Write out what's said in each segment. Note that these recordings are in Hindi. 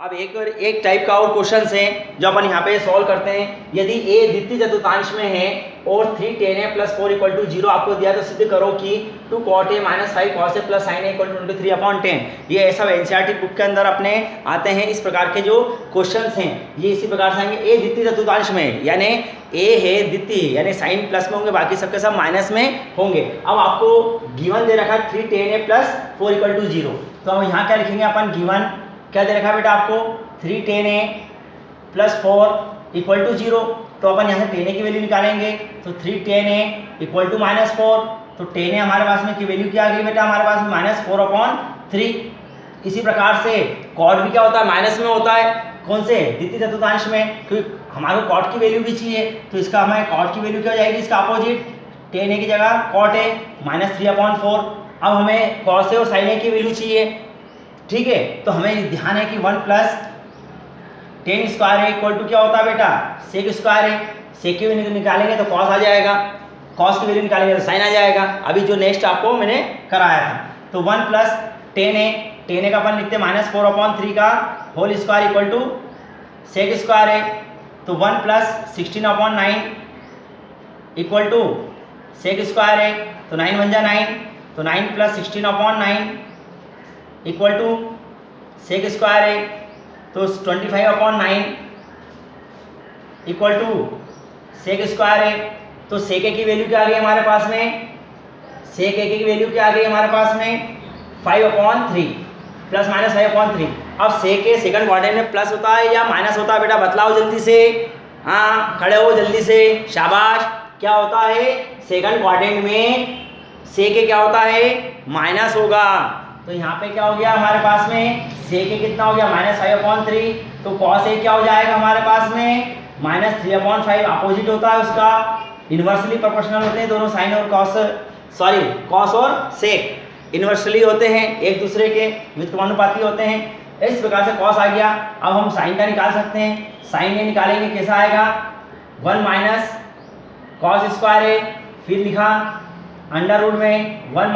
अब एक टाइप का और क्वेश्चन है जो अपन यहाँ पे सॉल्व करते हैं। यदि a द्वितीय चतुर्थांश में है और 3 tan a + 4 = 0 आपको दिया तो सिद्ध करो कि 2 cot a - 5 cos a + sin a = 23/10। ये ऐसा एनसीईआरटी बुक के अंदर अपने आते हैं। इस प्रकार के जो क्वेश्चंस हैं ये इसी प्रकार से आएंगे। a द्वितीय चतुर्थांश में यानी a है द्वितीय यानी साइन प्लस में होंगे, बाकी सबके सब माइनस में होंगे। अब आपको गिवन दे रखा है 3 tan a + 4 = 0। तो हम यहाँ क्या लिखेंगे अपन, गिवन क्या दे रखा है बेटा आपको 3 tan a + 4 = 0। तो अपन यहाँ से tan a की वैल्यू निकालेंगे तो 3 tan a = -4। तो tan a हमारे पास में की वैल्यू क्या आ गई बेटा हमारे पास में -4/3। इसी प्रकार से cot भी क्या होता है माइनस में होता है, कौन से द्वितीय चतुर्थांश में, क्योंकि हमारे को cot की वैल्यू भी चाहिए। तो इसका हमारे cot की वैल्यू क्या हो जाएगी, इसका अपोजिट tan a की जगह cot a -3/4। अब हमें cos a और sin a की वैल्यू चाहिए, ठीक है। तो हमें ध्यान है कि 1 + tan स्क्वायर a = क्या होता है बेटा sec स्क्वायर है। sec की वैल्यू निकालेंगे तो cos आ जाएगा, cos की वैल्यू निकालेंगे तो sin आ जाएगा। अभी जो नेक्स्ट आपको मैंने कराया था। तो 1 + tan a का अपन लिखते हैं -4/3 का होल स्क्वायर = sec स्क्वायर है। तो 1 + 16/9 = sec स्क्वायर है। तो 9 × 9, तो 9 + 16/9 = sec स्क्वायर है। तो 25/9 = sec स्क्वायर है। तो sec a की वैल्यू क्या आ गई हमारे पास में, sec a की वैल्यू क्या आ गई हमारे पास में 5/3 ± 5/3। अब sec a सेकंड क्वाड्रेंट में प्लस होता है या माइनस होता है बेटा बतलाओ जल्दी से, हाँ खड़े हो जल्दी से, शाबाश। क्या होता है सेकंड क्वाड्रेंट में sec a क्या होता है माइनस होगा। तो यहाँ पे क्या हो गया हमारे पास में sec a कितना हो गया -5/3। तो cos a क्या हो जाएगा हमारे पास में -3/5। अपोजिट होता है उसका, इन्वर्सली प्रोपोर्शनल होते हैं दोनों साइन और cos और sec इन्वर्सली होते हैं एक दूसरे के व्युत्क्रमानुपाती होते हैं। इस प्रकार से cos आ गया। अब हम साइन का निकाल सकते हैं। साइन में निकालेंगे कैसा आएगा 1 - cos स्क्वायर a, फिर लिखा अंडर रूट में 1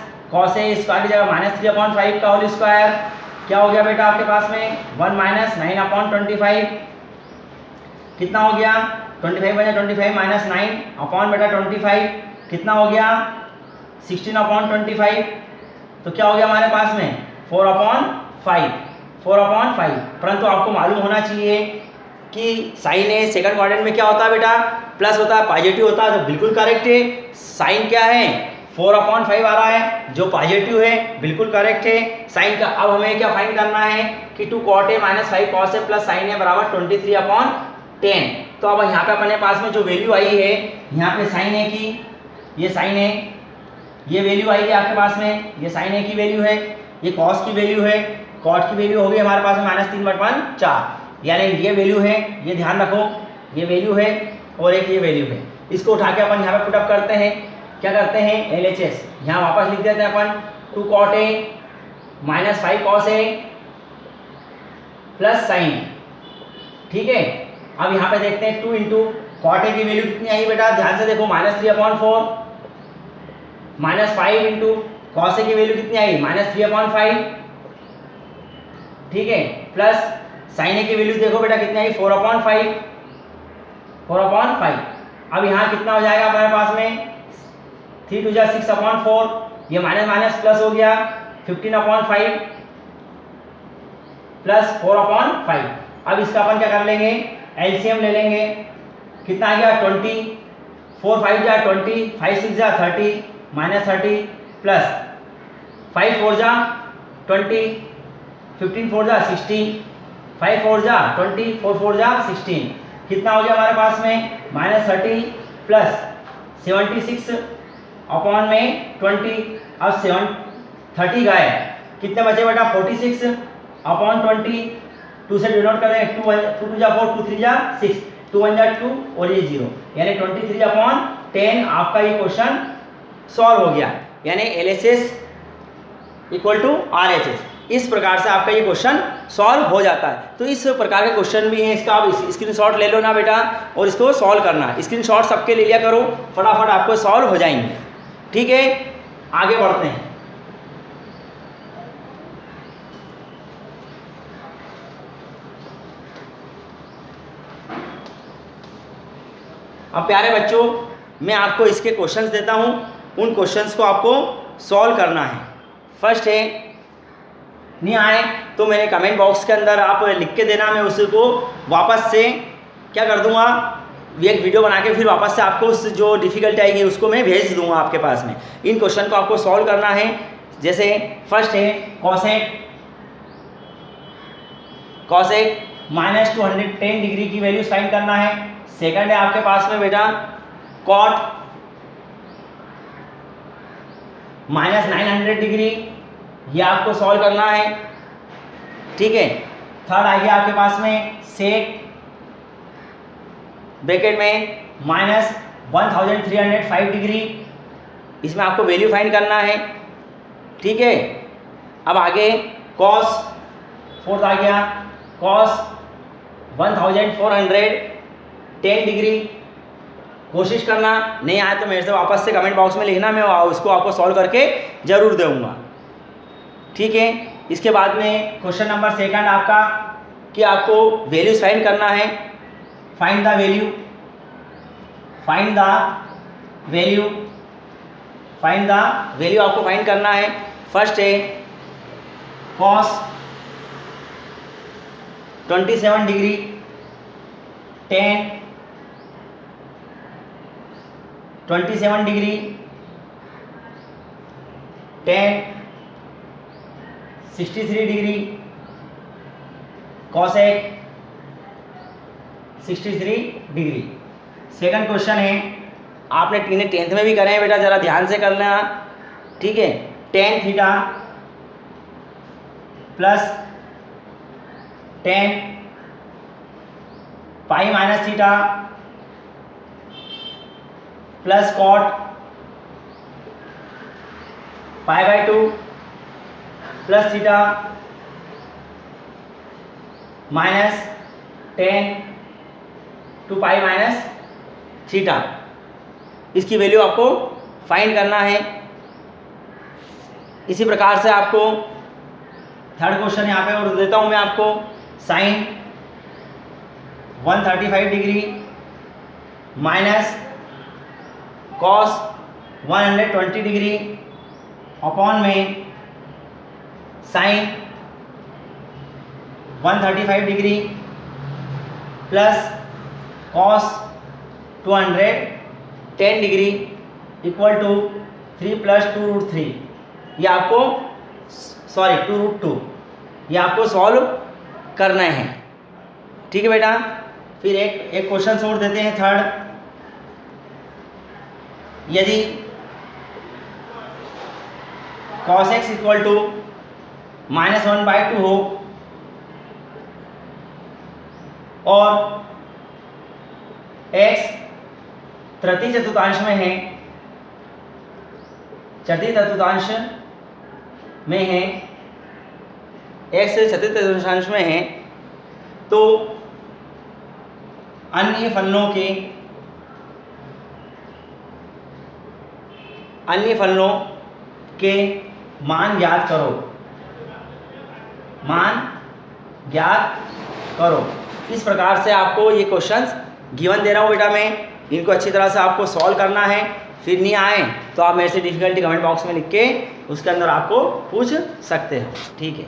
- cos a स्क्वायर की जगह -3/5 का होल स्क्वायर। क्या हो गया बेटा आपके पास में 1 - 9/25 कितना हो गया 25 बचा 25 -9 बेटा 25 कितना हो गया 16/25। तो क्या हो गया हमारे पास में 4/5। परंतु आपको मालूम होना चाहिए कि साइन ए सेकंड क्वाड्रेंट में क्या होता है बेटा प्लस होता है, पॉजिटिव होता है। तो बिल्कुल करेक्ट है। साइन क्या है 4/5 आ रहा है जो पॉजिटिव है, बिल्कुल करेक्ट है साइन का। अब हमें क्या फाइंड करना है कि 2 cot a - 5 cos a + sin a = 23/10। तो अब यहाँ पे अपने पास में जो वैल्यू आई है यहाँ पे साइन ए की, ये साइन ए, ये वैल्यू आई है आपके पास में, ये साइन ए की वैल्यू है, ये cos की वैल्यू है, cot की वैल्यू होगी हमारे पास में -3/4। यानी ये वैल्यू है, ये ध्यान रखो, ये वैल्यू है और एक ये वैल्यू है। इसको उठा के अपन यहाँ पे पुटअप करते हैं। क्या करते हैं LHS यहाँ वापस लिख देते हैं अपन 2 cot a - 5 cos a + sin a, ठीक है। अब यहाँ पे देखते हैं 2 × cot a की वैल्यू कितनी आई बेटा ध्यान से देखो -3/4 -5 × cos a की वैल्यू कितनी आई -3/5, ठीक है, प्लस sin a की वैल्यू देखो बेटा कितनी आई 4/5। अब यहाँ कितना हो जाएगा हमारे पास में 3 × 2 = 6/4, ये माइनस माइनस प्लस हो गया 15/5 प्लस 4/5। अब इसका अपन क्या कर लेंगे एलसीएम ले लेंगे, कितना आ गया 20, 4 × 5 = 20, 5 × 6 = 30 -30 प्लस 5 × 4 = 20, 15 × 4 = 60, 5 × 4 = 20, 4 × 4 = 16। कितना हो गया हमारे पास में -30 प्लस 76/20। अब 30 गए, कितने बचे बेटा 46/20। 2 से डिनोट कर देंगे 2 × 2 = 4, 2 × 3 = 6, 2 × 1 = 2 और ये 0, यानी 23/10 आपका ये क्वेश्चन सॉल्व हो गया। यानी LHS = RHS। इस प्रकार से आपका ये क्वेश्चन सॉल्व हो जाता है। तो इस प्रकार के क्वेश्चन भी हैं, इसका आप स्क्रीनशॉट ले लो ना बेटा और इसको सॉल्व करना। स्क्रीनशॉट सबके ले लिया करो, फटाफट आपको सॉल्व हो जाएंगे, ठीक है। आगे बढ़ते हैं। अब प्यारे बच्चों, मैं आपको इसके क्वेश्चंस देता हूँ, उन क्वेश्चंस को आपको सॉल्व करना है। फर्स्ट है, नहीं आए तो मेरे कमेंट बॉक्स के अंदर आप लिख के देना, मैं उसको वापस से क्या कर दूंगा, एक वीडियो बना के फिर वापस से आपको उस जो डिफ़िकल्टी आएगी उसको मैं भेज दूंगा आपके पास में। इन क्वेश्चन को आपको सॉल्व करना है। जैसे फर्स्ट है कॉसेक माइनस 210 डिग्री की वैल्यू फाइंड करना है। सेकंड है आपके पास में बेटा कॉट माइनस 900 डिग्री, ये आपको सॉल्व करना है, ठीक है। थर्ड आ गया आपके पास में सेक ब्रैकेट में माइनस 1305 डिग्री, इसमें आपको वैल्यू फाइंड करना है, ठीक है। अब आगे कॉस, फोर्थ आ गया कॉस 1410 डिग्री। कोशिश करना, नहीं आया तो मेरे से वापस से कमेंट बॉक्स में लिखना, मैं उसको आपको सॉल्व करके ज़रूर दूंगा, ठीक है। इसके बाद में क्वेश्चन नंबर सेकंड आपका कि आपको वैल्यूज फाइंड करना है। फाइंड द वैल्यू आपको फाइंड करना है। फर्स्ट है cos 27 degree ten 27 degree ten 63 degree cosec 63 degree. Second question है, आपने इन्हें 10th में भी करे हैं बेटा, ज़रा ध्यान से कर लेना, ठीक है। Tan theta plus tan pi minus theta plus cot pi by 2 plus theta minus 10 2 pi minus theta, इसकी वैल्यू आपको फाइंड करना है। इसी प्रकार से आपको थर्ड क्वेश्चन यहाँ पे और देता हूँ मैं आपको, sine 135 degree minus cos 120 degree upon में sine 135 degree plus cos 210 degree equal to 3 plus 2√3, ये आपको 2√2, ये आपको सॉल्व करना है, ठीक है बेटा। फिर एक क्वेश्चन और देते हैं थर्ड, यदि cos x इक्वल टू -1/2 हो और x तृतीय चतुर्थांश में है, चतुर्थी चतुर्थांश में है, x चतुर्थी चतुर्थांश में है, तो अन्य फलनों के मान ज्ञात करो। इस प्रकार से आपको ये क्वेश्चंस गिवन दे रहा हूँ बेटा मैं, इनको अच्छी तरह से आपको सॉल्व करना है। फिर नहीं आए तो आप मेरे से डिफिकल्टी कमेंट बॉक्स में लिख के उसके अंदर आपको पूछ सकते हो, ठीक है।